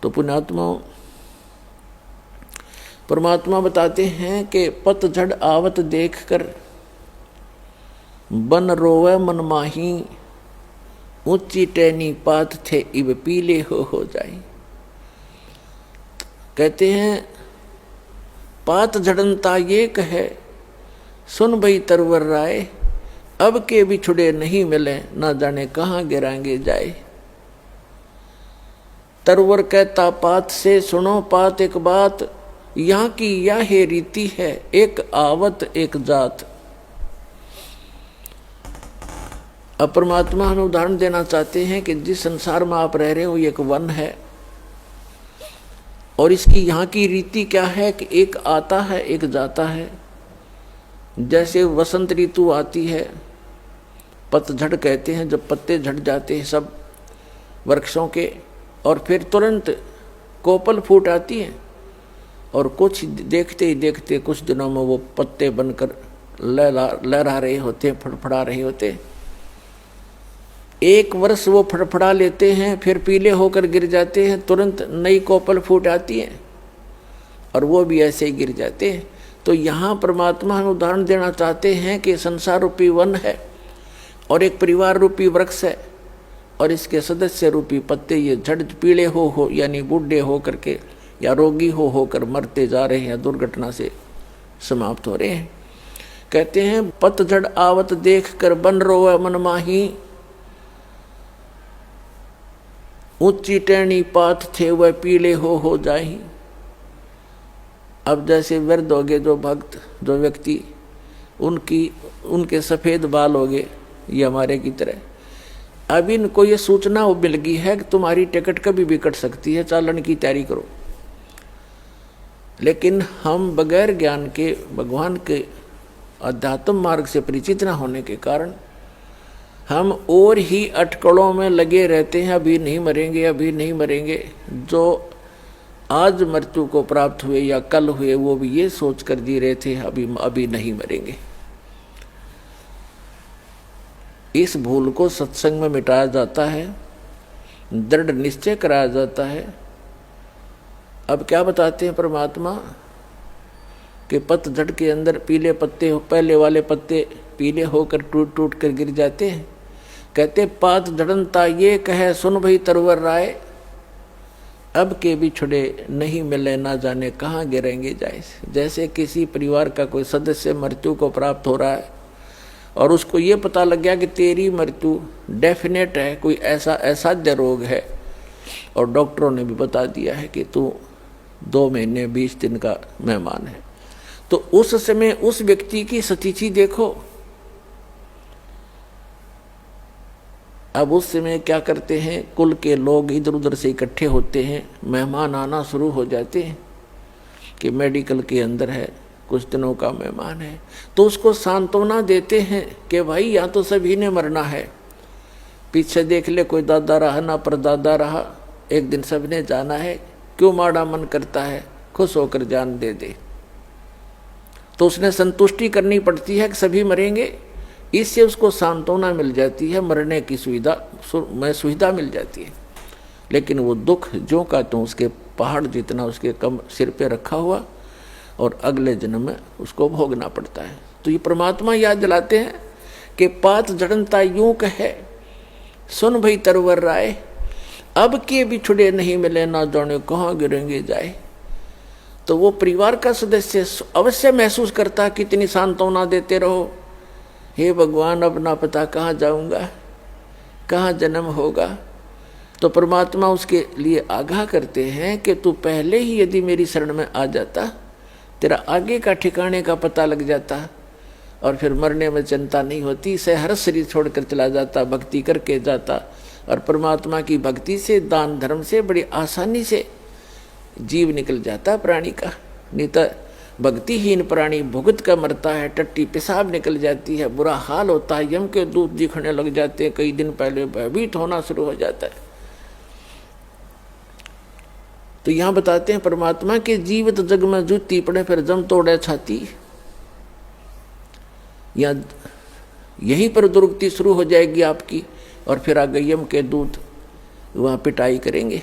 तो पुण्यात्मा परमात्मा बताते हैं कि पतझड़ आवत देखकर बन रोवे मन माही, ऊंची टहनी पात थे इब पीले हो जाए। कहते हैं पात झड़नता ये कहे, सुन भई तरवर राय, अब के बिछुड़े नहीं मिले, ना जाने कहाँ गिराएंगे जाए। तरवर कहता पात से, सुनो पात एक बात, यहाँ की यह रीति है, एक आवत एक जात। अब परमात्मा हमें उदाहरण देना चाहते हैं कि जिस संसार में आप रह रहे हो ये एक वन है, और इसकी यहाँ की रीति क्या है कि एक आता है एक जाता है। जैसे वसंत ऋतु आती है, पतझड़ कहते हैं, जब पत्ते झड़ जाते हैं सब वृक्षों के, और फिर तुरंत कोपल फूट आती है, और कुछ देखते ही देखते कुछ दिनों में वो पत्ते बनकर लहरा रहे होते हैं, फड़फड़ा रहे होते हैं। एक वर्ष वो फड़फड़ा लेते हैं, फिर पीले होकर गिर जाते हैं, तुरंत नई कोपल फूट आती है और वो भी ऐसे ही गिर जाते हैं। तो यहाँ परमात्मा हम उदाहरण देना चाहते हैं कि संसार रूपी वन है और एक परिवार रूपी वृक्ष है, और इसके सदस्य रूपी पत्ते ये झड़ पीले हो यानी बूढ़े हो करके या रोगी होकर मरते जा रहे हैं, दुर्घटना से समाप्त हो रहे हैं। कहते हैं पतझड़ आवत देख कर बन रोवे मन माही, ऊंची टहनी पात थे वह पीले हो जाही। अब जैसे वृद्ध हो गए जो भक्त जो व्यक्ति, उनके सफ़ेद बाल हो गए ये हमारे की तरह। अब इनको ये सूचना मिल गई है कि तुम्हारी टिकट कभी भी कट सकती है, चालन की तैयारी करो। लेकिन हम बगैर ज्ञान के भगवान के अध्यात्म मार्ग से परिचित न होने के कारण हम और ही अटकलों में लगे रहते हैं, अभी नहीं मरेंगे अभी नहीं मरेंगे। जो आज मृत्यु को प्राप्त हुए या कल हुए वो भी ये सोच कर जी रहे थे अभी नहीं मरेंगे। इस भूल को सत्संग में मिटाया जाता है, दृढ़ निश्चय कराया जाता है। अब क्या बताते हैं परमात्मा कि पतझड़ के अंदर पीले पत्ते, पहले वाले पत्ते पीले होकर टूट टूट कर गिर जाते हैं। कहते पात झड़नता ये कहे, सुन भई तरवर राय, अब के बिछुड़े नहीं मिले, ना जाने कहाँ गिरेंगे जाए। जैसे किसी परिवार का कोई सदस्य मृत्यु को प्राप्त हो रहा है और उसको ये पता लग गया कि तेरी मृत्यु डेफिनेट है, कोई ऐसा असाध्य रोग है, और डॉक्टरों ने भी बता दिया है कि तू 2 महीने 20 दिन का मेहमान है। तो उस समय उस व्यक्ति की स्थिति देखो। अब उस समय क्या करते हैं, कुल के लोग इधर उधर से इकट्ठे होते हैं, मेहमान आना शुरू हो जाते हैं कि मेडिकल के अंदर है, कुछ दिनों का मेहमान है। तो उसको सांत्वना देते हैं कि भाई या तो सभी ने मरना है, पीछे देख ले कोई दादा रहा ना परदादा रहा, एक दिन सबने जाना है, क्यों माड़ा मन करता है, खुश होकर जान दे दे। तो उसने संतुष्टि करनी पड़ती है कि सभी मरेंगे, इससे उसको सांत्वना मिल जाती है, मरने की सुविधा मिल जाती है। लेकिन वो दुख जो का तो उसके पहाड़ जितना उसके कम सिर पे रखा हुआ, और अगले जन्म में उसको भोगना पड़ता है। तो ये परमात्मा याद दिलाते हैं कि पात झड़नता यूं कहे, सुन भई तरवर राय, अब के बिछुड़े नहीं मिले, ना जाने कहाँ गिरेंगे जाए। तो वो परिवार का सदस्य अवश्य महसूस करता, कितनी सांत्वना देते रहो, हे भगवान अब ना पता कहाँ जाऊंगा, कहाँ जन्म होगा। तो परमात्मा उसके लिए आगाह करते हैं कि तू पहले ही यदि मेरी शरण में आ जाता, तेरा आगे का ठिकाने का पता लग जाता, और फिर मरने में चिंता नहीं होती, से हर शरीर छोड़कर चला जाता, भक्ति करके जाता। और परमात्मा की भक्ति से, दान धर्म से बड़ी आसानी से जीव निकल जाता प्राणी का। नहीं तो भक्तिहीन प्राणी भुगत का मरता है, टट्टी पेशाब निकल जाती है, बुरा हाल होता है, यम के दूत दिखने लग जाते हैं, कई दिन पहले भयभीत होना शुरू हो जाता है। तो यहाँ बताते हैं परमात्मा के जीवित जग में जूती पड़े फिर जम तोड़े छाती। या यहीं पर दुर्गति शुरू हो जाएगी आपकी, और फिर आगे यम के दूत वहाँ पिटाई करेंगे।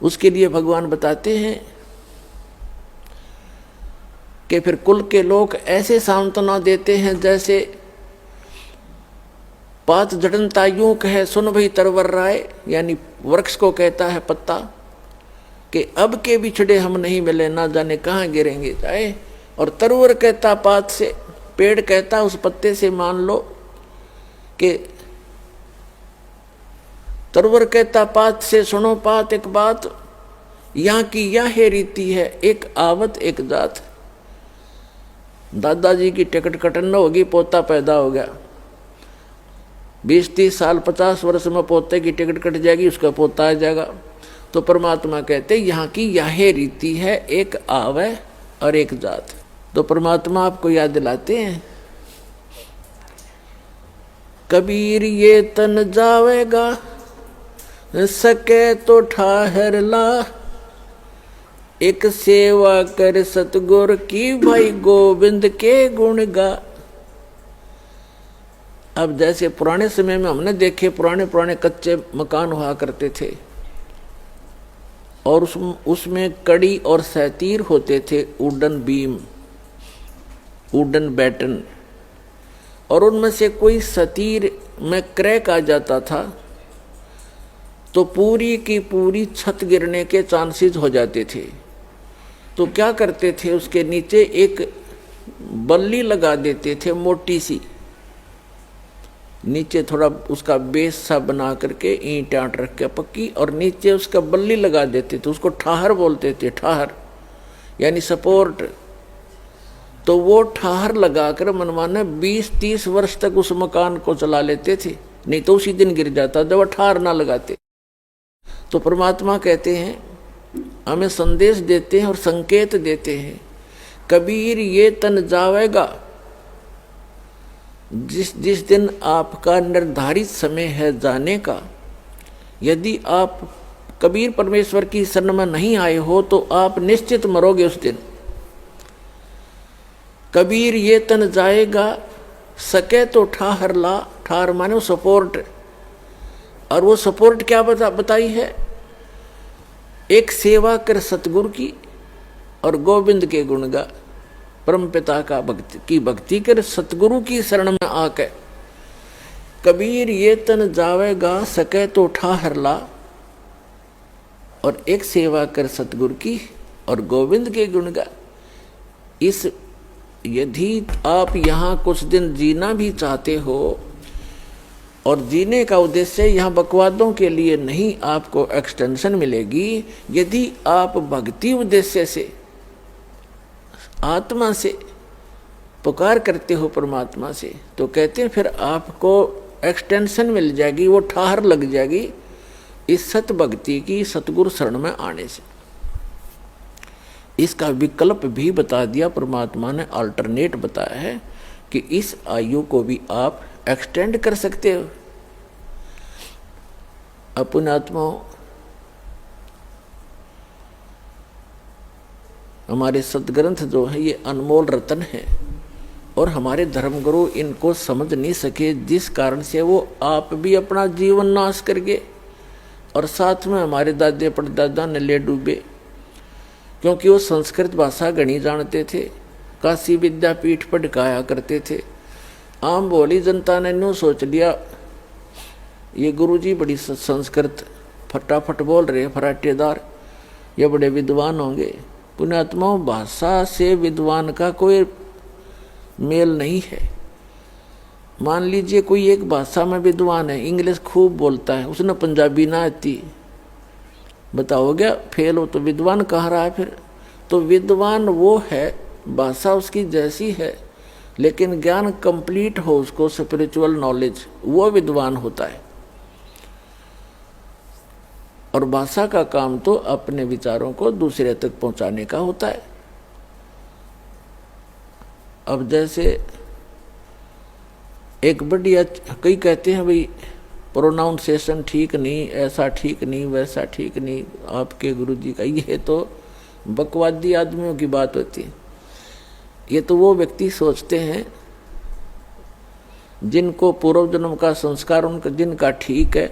उसके लिए भगवान बताते हैं कि फिर कुल के लोग ऐसे सांत्वना देते हैं जैसे पात जड़नता यूं कहे सुन भई तरवर राय, यानी वृक्ष को कहता है पत्ता कि अब के बिछड़े हम नहीं मिले, ना जाने कहाँ गिरेंगे जाए। और तरवर कहता पात से, पेड़ कहता उस पत्ते से, मान लो कि तरवर कहता पात से सुनो पात एक बात, यहाँ की यह रीति है एक आवत एक जात। दादाजी की टिकट कटन होगी, पोता पैदा हो गया, 20-30 साल 50 वर्ष में पोते की टिकट कट जाएगी, उसका पोता आ जाएगा। तो परमात्मा कहते यहाँ की यह रीति है एक आवे और एक जात। तो परमात्मा आपको याद दिलाते हैं, कबीर ये तन जावेगा सके तो ठाहर ला, एक सेवा कर सतगुर की भाई गोविंद के गुण गा। अब जैसे पुराने समय में हमने देखे पुराने कच्चे मकान हुआ करते थे और उसमें कड़ी और सैतीर होते थे, वुडन बीम, वुडन बैटन, और उनमें से कोई सतीर में क्रैक आ जाता था तो पूरी की पूरी छत गिरने के चांसेस हो जाते थे। तो क्या करते थे, उसके नीचे एक बल्ली लगा देते थे मोटी सी, नीचे थोड़ा उसका बेस सा बना करके ईंट आट रख के पक्की, और नीचे उसका बल्ली लगा देते थे, उसको ठाहर बोलते थे, ठाहर यानी सपोर्ट। तो वो ठाहर लगाकर मनमाने 20-30 वर्ष तक उस मकान को चला लेते थे, नहीं तो उसी दिन गिर जाता जब ठाहर ना लगाते। तो परमात्मा कहते हैं, हमें संदेश देते हैं और संकेत देते हैं, कबीर ये तन जावेगा, जिस दिन आपका निर्धारित समय है जाने का, यदि आप कबीर परमेश्वर की शरण में नहीं आए हो तो आप निश्चित मरोगे उस दिन। कबीर ये तन जाएगा सके तो ठाहर ला, ठाहर माने सपोर्ट, और वो सपोर्ट क्या बताई है, एक सेवा कर सतगुरु की और गोविंद के गुण गा। परम पिता का भक्ति कर सतगुरु की शरण में आके, कबीर ये तन जावेगा सके तो ठाहर ला, और एक सेवा कर सतगुरु की और गोविंद के गुण गा। इस यदि आप यहाँ कुछ दिन जीना भी चाहते हो, और जीने का उद्देश्य यहाँ बकवादों के लिए नहीं, आपको एक्सटेंशन मिलेगी। यदि आप भक्ति उद्देश्य से आत्मा से पुकार करते हो परमात्मा से, तो कहते हैं फिर आपको एक्सटेंशन मिल जाएगी, वो ठाहर लग जाएगी इस सत भक्ति की सतगुरु शरण में आने से। इसका विकल्प भी बता दिया परमात्मा ने, अल्टरनेट बताया है कि इस आयु को भी आप एक्सटेंड कर सकते हो। अपने आत्माओं, हमारे सदग्रंथ जो है ये अनमोल रतन है, और हमारे धर्मगुरु इनको समझ नहीं सके, जिस कारण से वो आप भी अपना जीवन नाश कर गए और साथ में हमारे दादे परदादा ने ले डूबे, क्योंकि वो संस्कृत भाषा गणी जानते थे, काशी विद्यापीठ पर ढकाया करते थे। आम भोली जनता ने यूँ सोच लिया ये गुरुजी बड़ी संस्कृत फटाफट बोल रहे, फराटेदार, ये बड़े विद्वान होंगे। पुण्यात्माओं, भाषा से विद्वान का कोई मेल नहीं है। मान लीजिए कोई एक भाषा में विद्वान है, इंग्लिश खूब बोलता है, उसने पंजाबी ना आती, बताओ क्या फेल हो, तो विद्वान कहाँ रहा है फिर? तो विद्वान वो है, भाषा उसकी जैसी है, लेकिन ज्ञान कंप्लीट हो उसको, स्पिरिचुअल नॉलेज, वो विद्वान होता है। और भाषा का काम तो अपने विचारों को दूसरे तक पहुंचाने का होता है। अब जैसे एक बढ़िया, कई कहते हैं भाई प्रोनाउंसिएशन ठीक नहीं, ऐसा ठीक नहीं, वैसा ठीक नहीं आपके गुरुजी का, ये तो बकवादी आदमियों की बात होती है। ये तो वो व्यक्ति सोचते हैं जिनको पूर्व जन्म का संस्कार उनका जिनका ठीक है,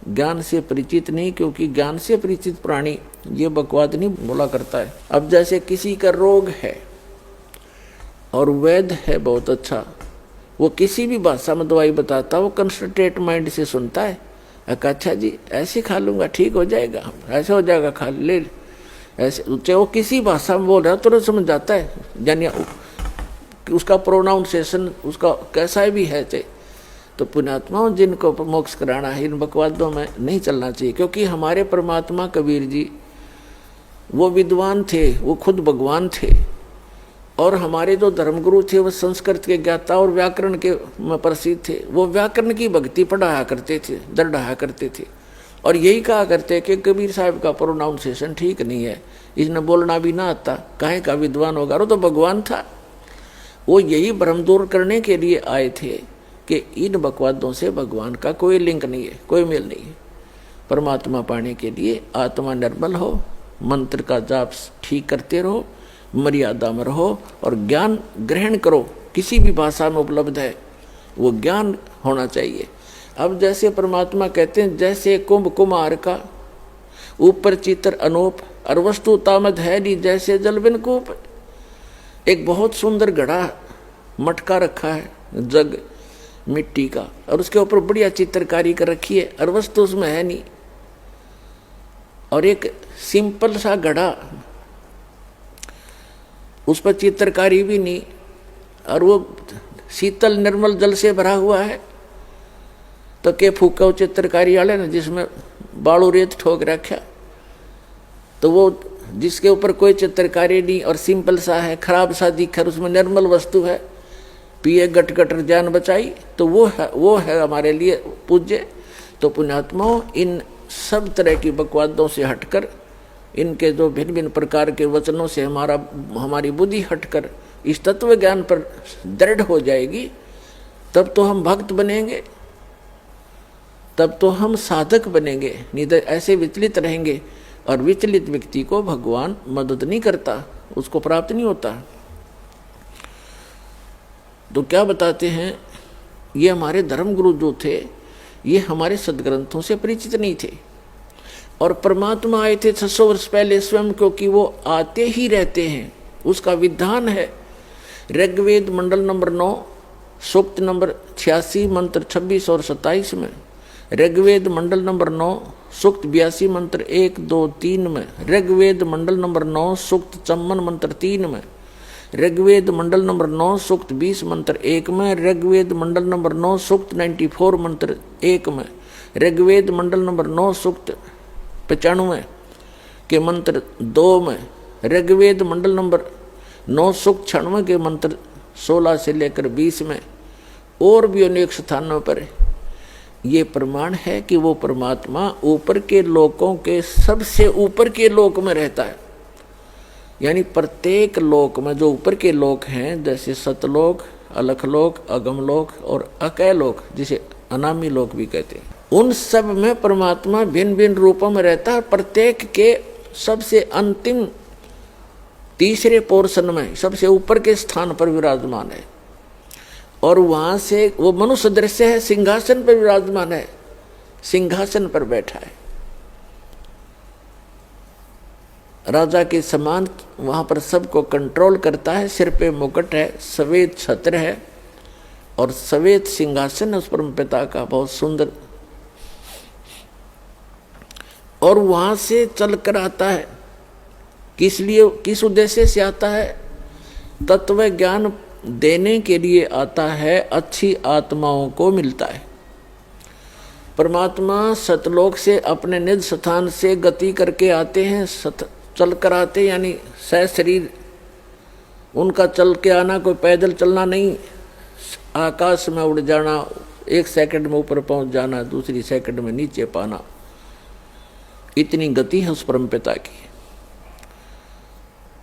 ज्ञान से परिचित नहीं, क्योंकि ज्ञान से परिचित प्राणी ये बकवाद नहीं बोला करता है। अब जैसे किसी का रोग है और वैद्य है बहुत अच्छा, वो किसी भी भाषा में दवाई बताता, वो कंसंट्रेट माइंड से सुनता है, अच्छा जी ऐसे खा लूंगा ठीक हो जाएगा, ऐसे हो जाएगा खा ले, ऐसे चाहे वो किसी भाषा में बोल रहा है तुरंत समझ जाता है, यानी उसका प्रोनाउंसिएशन उसका कैसा भी है। चाहे तो पुण्यात्माओं जिनको मोक्ष कराना है इन बकवादों में नहीं चलना चाहिए, क्योंकि हमारे परमात्मा कबीर जी वो विद्वान थे, वो खुद भगवान थे, और हमारे जो धर्मगुरु थे वो संस्कृत के ज्ञाता और व्याकरण के में प्रसिद्ध थे। वो व्याकरण की भक्ति पढ़ाया करते थे, दर्ड़ाया करते थे, और यही कहा करते कि कबीर साहब का प्रोनाउंसिएशन ठीक नहीं है, इसने बोलना भी ना आता, काहे का विद्वान होगा, वो तो भगवान था। वो यही भ्रम दूर करने के लिए आए थे कि इन बकवादों से भगवान का कोई लिंक नहीं है, कोई मेल नहीं है। परमात्मा पाने के लिए आत्मा निर्मल हो, मंत्र का जाप ठीक करते रहो, मर्यादा में रहो और ज्ञान ग्रहण करो, किसी भी भाषा में उपलब्ध है वो ज्ञान होना चाहिए। अब जैसे परमात्मा कहते हैं जैसे कुंभ कुमार का ऊपर चित्र अनूप और वस्तु तामद है नहीं जैसे जल बिन कूप। एक बहुत सुंदर घड़ा मटका रखा है जग मिट्टी का, और उसके ऊपर बढ़िया चित्रकारी कर रखी है, और वस्तु उसमें है नहीं, और एक सिंपल सा घड़ा उस पर चित्रकारी भी नहीं, और वो शीतल निर्मल जल से भरा हुआ है। तो के फूका चित्रकारी वाले ना जिसमें बालू रेत ठोक रखा, तो वो जिसके ऊपर कोई चित्रकारी नहीं और सिंपल सा है, खराब सा दिखकर उसमें निर्मल वस्तु है, पिए गट गटर जान बचाई, तो वो है हमारे लिए पूज्य। तो पुण्यात्माओं इन सब तरह की बकवादों से हटकर, इनके जो भिन्न भिन्न प्रकार के वचनों से हमारी बुद्धि हटकर इस तत्व ज्ञान पर दृढ़ हो जाएगी, तब तो हम भक्त बनेंगे, तब तो हम साधक बनेंगे। नहीं तो ऐसे विचलित रहेंगे, और विचलित व्यक्ति को भगवान मदद नहीं करता, उसको प्राप्त नहीं होता। तो क्या बताते हैं, ये हमारे धर्मगुरु जो थे ये हमारे सदग्रंथों से परिचित नहीं थे, और परमात्मा आए थे 600 वर्ष पहले स्वयं, क्योंकि वो आते ही रहते हैं, उसका विधान है। ऋग्वेद मंडल नंबर 9 सूक्त नंबर 86 मंत्र 26 और 27 में, ऋग्वेद मंडल नंबर 9 सूक्त 82 मंत्र 1, 2, 3 में, ऋग्वेद मंडल नंबर 9 सूक्त 54 मंत्र 3 में, ऋग्वेद मंडल नंबर 9 सूक्त 20 मंत्र 1 में, ऋग्वेद मंडल नंबर 9 सूक्त 94 मंत्र 1 में, ऋग्वेद मंडल नंबर 9 सूक्त 95 के मंत्र 2 में, ऋग्वेद मंडल नंबर 9 सूक्त 96 के मंत्र 16 से लेकर 20 में, और भी अनेक स्थानों पर ये प्रमाण है कि वो परमात्मा ऊपर के लोकों के सबसे ऊपर के लोक में रहता है। यानी प्रत्येक लोक में जो ऊपर के लोक हैं, जैसे सतलोक, अलखलोक, अगमलोक और अकैलोक, जिसे अनामी लोक भी कहते हैं, उन सब में परमात्मा भिन्न भिन्न रूपों में रहता है। प्रत्येक के सबसे अंतिम तीसरे पोर्शन में सबसे ऊपर के स्थान पर विराजमान है, और वहां से वो मनुष्य दृश्य है, सिंहासन पर विराजमान है, सिंहासन पर बैठा है, राजा के समान वहां पर सबको कंट्रोल करता है। सिर पे मुकुट है, सफेद छत्र है और सफेद सिंहासन है उस परम पिता का, बहुत सुंदर, और वहां से चल कर आता है। किस लिए, किस उद्देश्य से आता है? तत्व ज्ञान देने के लिए आता है, अच्छी आत्माओं को मिलता है। परमात्मा सतलोक से अपने निज स्थान से गति करके आते हैं, चल कर आते, यानी सह शरीर उनका चल के आना, कोई पैदल चलना नहीं, आकाश में उड़ जाना, 1 सेकंड में ऊपर पहुंच जाना, दूसरी सेकंड में नीचे पाना, इतनी गति है उस परमपिता की।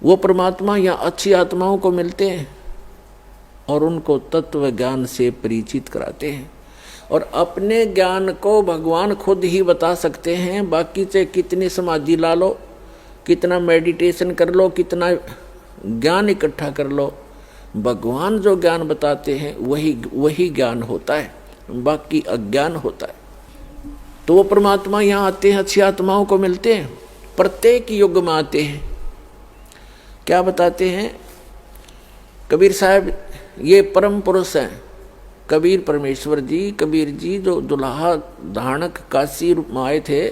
वो परमात्मा यहाँ अच्छी आत्माओं को मिलते हैं और उनको तत्व ज्ञान से परिचित कराते हैं, और अपने ज्ञान को भगवान खुद ही बता सकते हैं। बाकी से कितनी समाधि ला लो, कितना मेडिटेशन कर लो, कितना ज्ञान इकट्ठा कर लो, भगवान जो ज्ञान बताते हैं वही ज्ञान होता है, बाकी अज्ञान होता है। तो वो परमात्मा यहाँ आते हैं, अच्छी आत्माओं को मिलते हैं, प्रत्येक युग में आते हैं। क्या बताते हैं कबीर साहब, ये परम पुरुष हैं कबीर परमेश्वर जी, कबीर जी जो दुल्हा धानक काशी रूप में आए थे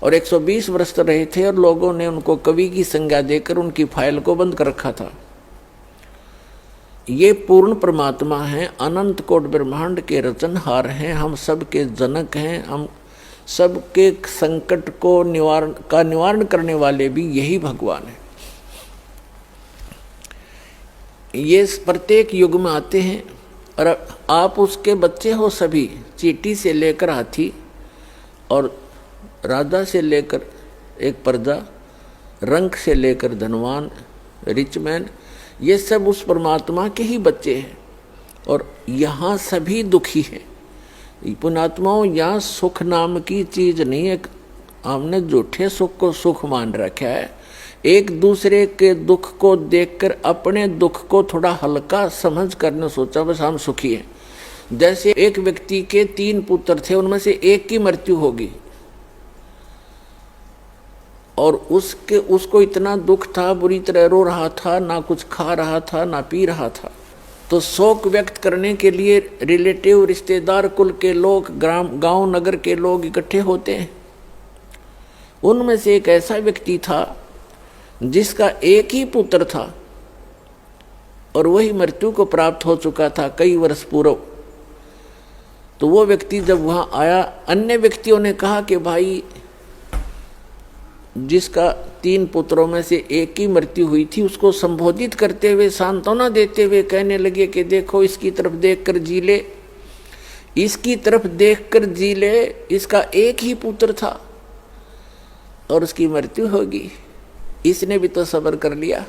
और 120 वर्ष रहे थे, और लोगों ने उनको कवि की संज्ञा देकर उनकी फाइल को बंद कर रखा था। ये पूर्ण परमात्मा हैं, अनंत कोट ब्रह्मांड के रचनहार हैं, हम सबके जनक हैं, हम सबके संकट को निवारण करने वाले भी यही भगवान हैं। ये प्रत्येक युग में आते हैं और आप उसके बच्चे हो सभी, चींटी से लेकर हाथी और राजा से लेकर एक प्रजा, रंक से लेकर धनवान, रिचमैन, ये सब उस परमात्मा के ही बच्चे हैं। और यहाँ सभी दुखी हैं। पुण्यात्माओं, यहाँ सुख नाम की चीज नहीं है। हमने झूठे सुख को सुख मान रखा है। एक दूसरे के दुख को देखकर अपने दुख को थोड़ा हल्का समझ करने सोचा बस हम सुखी हैं। जैसे एक व्यक्ति के 3 पुत्र थे, उनमें से एक की मृत्यु होगी और उसको इतना दुख था, बुरी तरह रो रहा था, ना कुछ खा रहा था ना पी रहा था। तो शोक व्यक्त करने के लिए रिलेटिव, रिश्तेदार, कुल के लोग, गांव नगर के लोग इकट्ठे होते हैं। उनमें से एक ऐसा व्यक्ति था जिसका एक ही पुत्र था और वही मृत्यु को प्राप्त हो चुका था कई वर्ष पूर्व। तो वो व्यक्ति जब वहां आया, अन्य व्यक्तियों ने कहा कि भाई जिसका 3 पुत्रों में से एक की मृत्यु हुई थी, उसको संबोधित करते हुए, सांत्वना देते हुए कहने लगे कि देखो इसकी तरफ देखकर जी ले, इसकी तरफ देखकर जी ले, इसका एक ही पुत्र था और उसकी मृत्यु होगी, इसने भी तो सब्र कर लिया।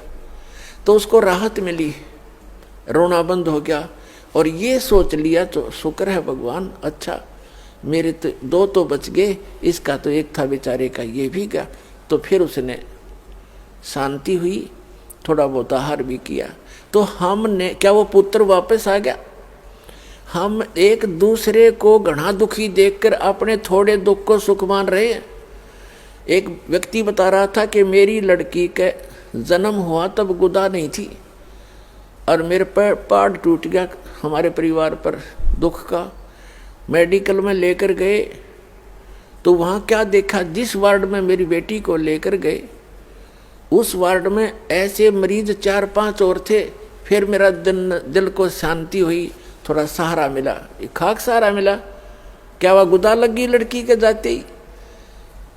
तो उसको राहत मिली, रोना बंद हो गया और ये सोच लिया तो शुक्र है भगवान, अच्छा मेरे तो 2 तो बच गए, इसका तो एक था बेचारे का, ये भी गया। तो फिर उसने शांति हुई, थोड़ा बहुत आहार भी किया। तो हमने क्या, वो पुत्र वापस आ गया? हम एक दूसरे को घना दुखी देखकर अपने थोड़े दुख को सुख मान रहे हैं। एक व्यक्ति बता रहा था कि मेरी लड़की का जन्म हुआ तब गुदा नहीं थी और मेरे पर पार्ट टूट गया, हमारे परिवार पर दुख का। मेडिकल में लेकर गए तो वहाँ क्या देखा, जिस वार्ड में मेरी बेटी को लेकर गए उस वार्ड में ऐसे मरीज 4-5 और थे। फिर मेरा दिल को शांति हुई, थोड़ा सहारा मिला, खाक सहारा मिला। क्या वह गुदा लगी लड़की के जाते ही?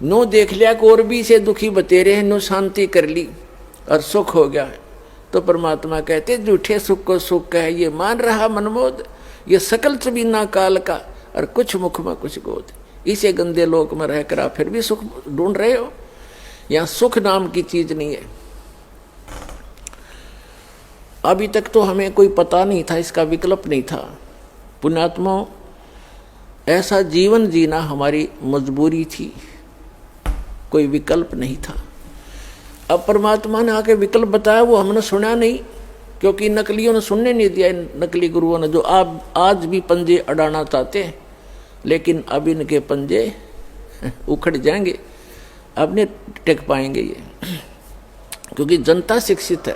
नो देख लिया कि और भी से दुखी बतेरे हैं, नो शांति कर ली और सुख हो गया। तो परमात्मा कहते झूठे सुख को सुख कह, ये मान रहा मनमोद, ये सकल चबीना काल का और कुछ मुख में कुछ गोद। इसे गंदे लोक में रहकर आप फिर भी सुख ढूंढ रहे हो। यहाँ सुख नाम की चीज नहीं है। अभी तक तो हमें कोई पता नहीं था, इसका विकल्प नहीं था। पुण्यात्माओं, ऐसा जीवन जीना हमारी मजबूरी थी, कोई विकल्प नहीं था। अब परमात्मा ने आके विकल्प बताया, वो हमने सुना नहीं, क्योंकि नकलियों ने सुनने नहीं दिया। नकली गुरुओं ने, जो आप आज भी पंजे अड़ाना चाहते हैं, लेकिन अब इनके पंजे उखड़ जाएंगे, अब नहीं टिक पाएंगे ये, क्योंकि जनता शिक्षित है।